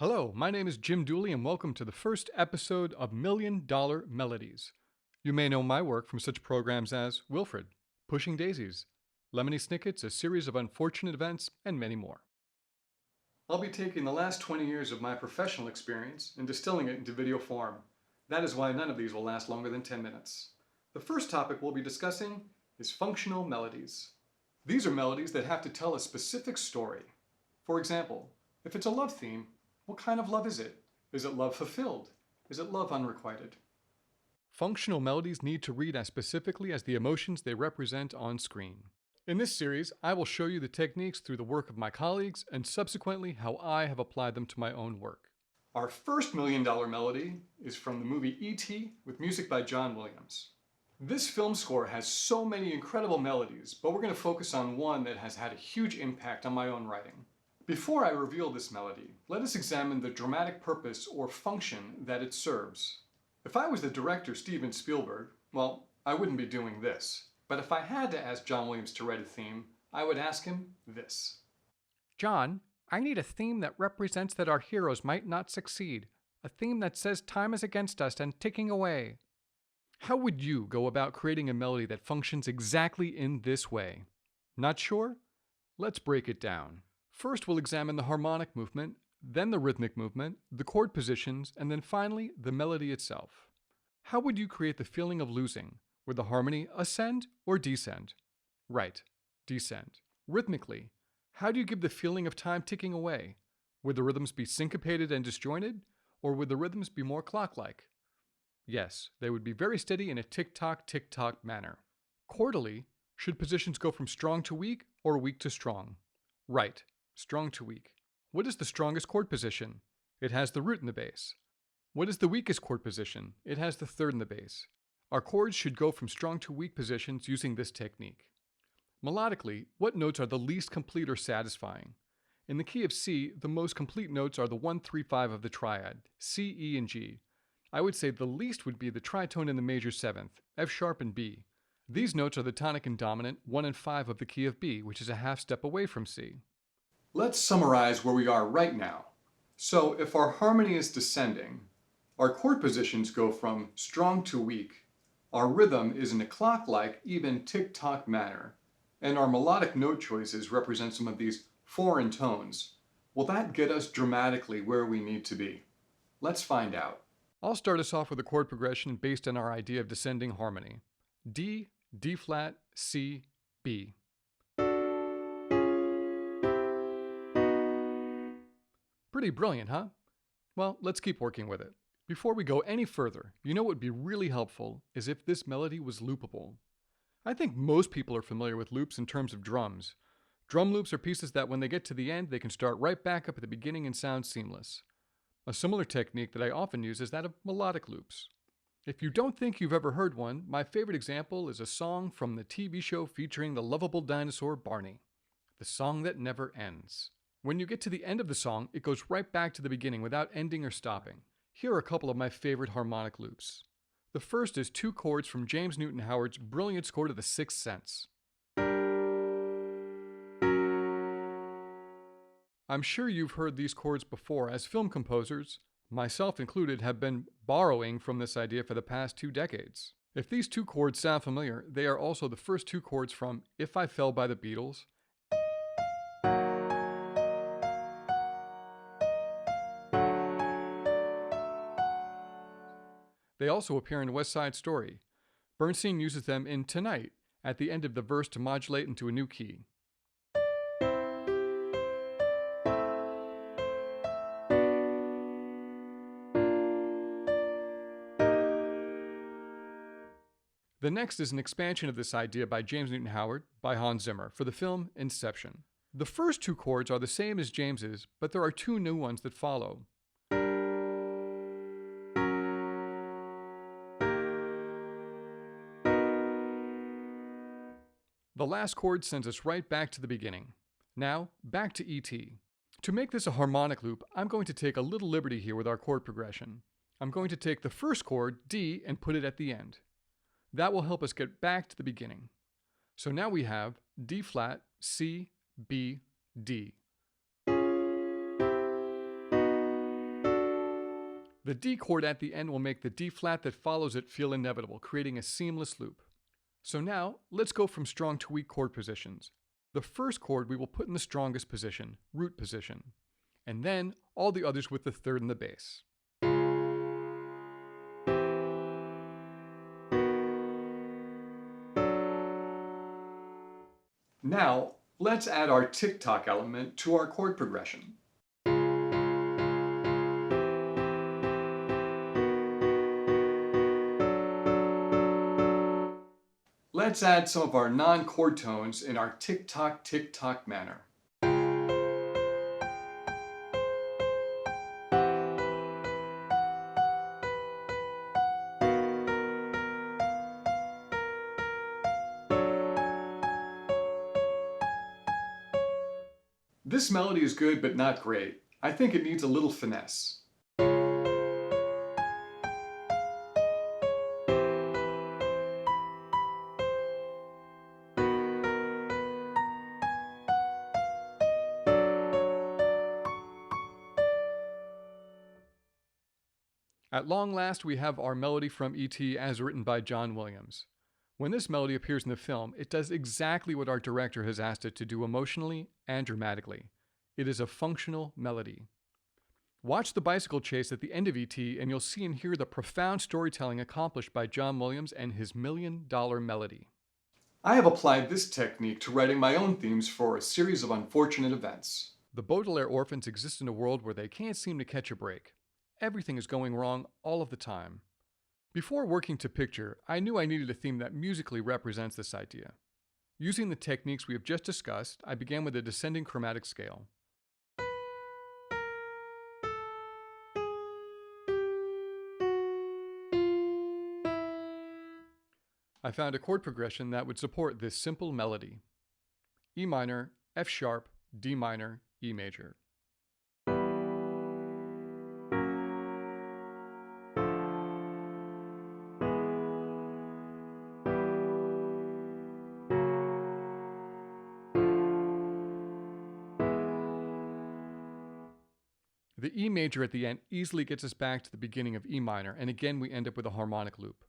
Hello, my name is Jim Dooley and welcome to the first episode of $1,000,000 Melodies. You may know my work from such programs as Wilfred, Pushing Daisies, Lemony Snicket's A Series of Unfortunate Events, and many more. I'll be taking the last 20 years of my professional experience and distilling it into video form. That is why none of these will last longer than 10 minutes. The first topic we'll be discussing is functional melodies. These are melodies that have to tell a specific story. For example, if it's a love theme, what kind of love is it? Is it love fulfilled? Is it love unrequited? Functional melodies need to read as specifically as the emotions they represent on screen. In this series, I will show you the techniques through the work of my colleagues and subsequently how I have applied them to my own work. Our first $1,000,000 melody is from the movie E.T. with music by John Williams. This film score has so many incredible melodies, but we're going to focus on one that has had a huge impact on my own writing. Before I reveal this melody, let us examine the dramatic purpose or function that it serves. If I was the director Steven Spielberg, well, I wouldn't be doing this. But if I had to ask John Williams to write a theme, I would ask him this. John, I need a theme that represents that our heroes might not succeed. A theme that says time is against us and ticking away. How would you go about creating a melody that functions exactly in this way? Not sure? Let's break it down. First, we'll examine the harmonic movement, then the rhythmic movement, the chord positions, and then finally, the melody itself. How would you create the feeling of losing? Would the harmony ascend or descend? Right, descend. Rhythmically, how do you give the feeling of time ticking away? Would the rhythms be syncopated and disjointed, or would the rhythms be more clock-like? Yes, they would be very steady in a tick-tock manner. Chordally, should positions go from strong to weak or weak to strong? Right. Strong to weak. What is the strongest chord position? It has the root in the bass. What is the weakest chord position? It has the third in the bass. Our chords should go from strong to weak positions using this technique. Melodically, what notes are the least complete or satisfying? In the key of C, the most complete notes are the 1, 3, 5 of the triad, C, E, and G. I would say the least would be the tritone in the major seventh, F sharp and B. These notes are the tonic and dominant 1 and 5 of the key of B, which is a half step away from C. Let's summarize where we are right now. So if our harmony is descending, our chord positions go from strong to weak, our rhythm is in a clock-like, even tick-tock manner, and our melodic note choices represent some of these foreign tones. Will that get us dramatically where we need to be? Let's find out. I'll start us off with a chord progression based on our idea of descending harmony. D, D flat, C, B. Pretty brilliant, huh? Well, let's keep working with it. Before we go any further, you know what would be really helpful is if this melody was loopable. I think most people are familiar with loops in terms of drums. Drum loops are pieces that when they get to the end, they can start right back up at the beginning and sound seamless. A similar technique that I often use is that of melodic loops. If you don't think you've ever heard one, my favorite example is a song from the TV show featuring the lovable dinosaur Barney. The Song That Never Ends. When you get to the end of the song, it goes right back to the beginning without ending or stopping. Here are a couple of my favorite harmonic loops. The first is 2 chords from James Newton Howard's brilliant score to The Sixth Sense. I'm sure you've heard these chords before, as film composers, myself included, have been borrowing from this idea for the past 2 decades. If these 2 chords sound familiar, they are also the first 2 chords from If I Fell by the Beatles. They also appear in West Side Story. Bernstein uses them in Tonight at the end of the verse to modulate into a new key. The next is an expansion of this idea by James Newton Howard by Hans Zimmer for the film Inception. The first 2 chords are the same as James's, but there are 2 new ones that follow. The last chord sends us right back to the beginning. Now, back to E.T. To make this a harmonic loop, I'm going to take a little liberty here with our chord progression. I'm going to take the first chord, D, and put it at the end. That will help us get back to the beginning. So now we have D flat, C, B, D. The D chord at the end will make the D flat that follows it feel inevitable, creating a seamless loop. So now, let's go from strong to weak chord positions. The first chord we will put in the strongest position, root position, and then all the others with the third and the bass. Now, let's add our tick-tock element to our chord progression. Let's add some of our non-chord tones in our tick-tock manner. This melody is good but not great. I think it needs a little finesse. At long last, we have our melody from E.T. as written by John Williams. When this melody appears in the film, it does exactly what our director has asked it to do emotionally and dramatically. It is a functional melody. Watch the bicycle chase at the end of E.T. and you'll see and hear the profound storytelling accomplished by John Williams and his $1 Million Melody. I have applied this technique to writing my own themes for a series of unfortunate events. The Baudelaire orphans exist in a world where they can't seem to catch a break. Everything is going wrong all of the time. Before working to picture, I knew I needed a theme that musically represents this idea. Using the techniques we have just discussed, I began with a descending chromatic scale. I found a chord progression that would support this simple melody. E minor, F sharp, D minor, E major. The E major at the end easily gets us back to the beginning of E minor, and again we end up with a harmonic loop.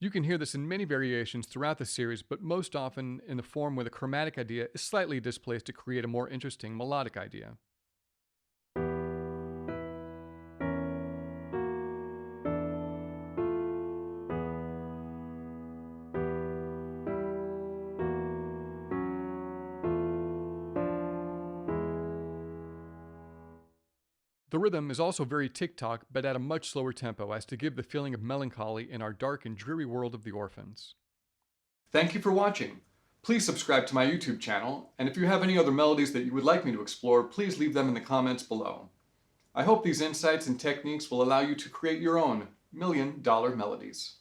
You can hear this in many variations throughout the series, but most often in the form where the chromatic idea is slightly displaced to create a more interesting melodic idea. The rhythm is also very tick-tock, but at a much slower tempo, as to give the feeling of melancholy in our dark and dreary world of the orphans. Thank you for watching. Please subscribe to my YouTube channel, and if you have any other melodies that you would like me to explore, please leave them in the comments below. I hope these insights and techniques will allow you to create your own $1 Million melodies.